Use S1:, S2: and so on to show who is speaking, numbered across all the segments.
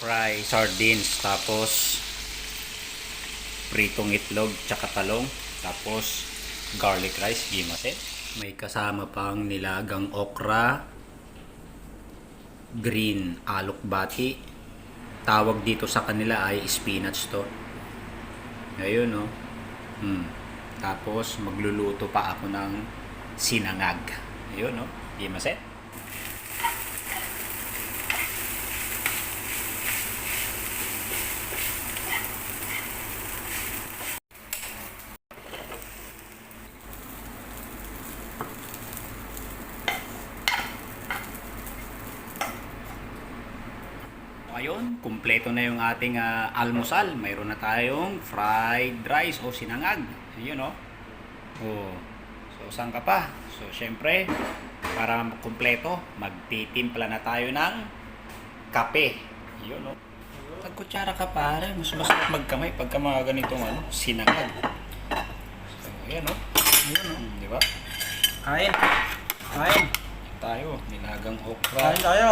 S1: fry sardines, tapos pritong itlog tsaka talong, tapos garlic rice, gimaset. May kasama pang nilagang okra, green alokbati. Tawag dito sa kanila ay spinach to. Ayun, no. Tapos magluluto pa ako ng sinangag. Ayun, no. Gimaset. Ngayon, kumpleto na yung ating almusal. Mayroon na tayong fried rice o sinangag. Ayun, no? Oh. So, saan ka pa? So, syempre, para kumpleto, magtitimpla na tayo ng kape. Ayun, no? Pagkutsara ka, pare, mas masarap magkamay pagka mga ganitong sinangag. So, ayan, no? Ayun, no? Di ba?
S2: Kain. Kain.
S1: Tayo, nilagang okra.
S2: Kain tayo.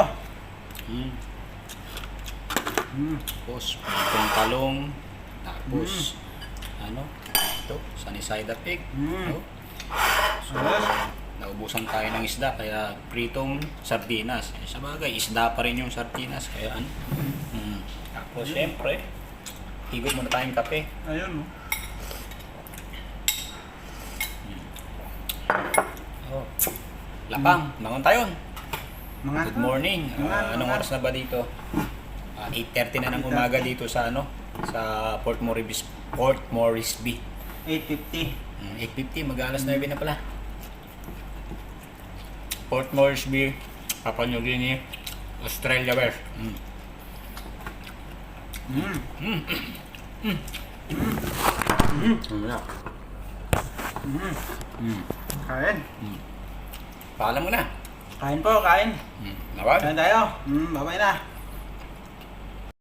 S1: Tapos, itong talong. Tapos, ito, sunny side up egg. No? So, naubusan tayo ng isda, kaya pritong sardinas. Sa bagay, isda pa rin yung sardinas, kaya Tapos, syempre, higop muna tayong kape.
S2: Ayun, no?
S1: Oh. Lapang, bangon tayo.
S2: Mga
S1: Good morning. Anong oras na ba dito? 8:30 na ng umaga dito sa sa Port Moresby.
S2: 8:50.
S1: 8:50, mag-alas 9 na pala. Port Moresby, Papua New Guinea, Australia, bear.
S2: Kain.
S1: Paalam mo na.
S2: Kain po, kain.
S1: Nawag?
S2: Kain tayo. Babay na.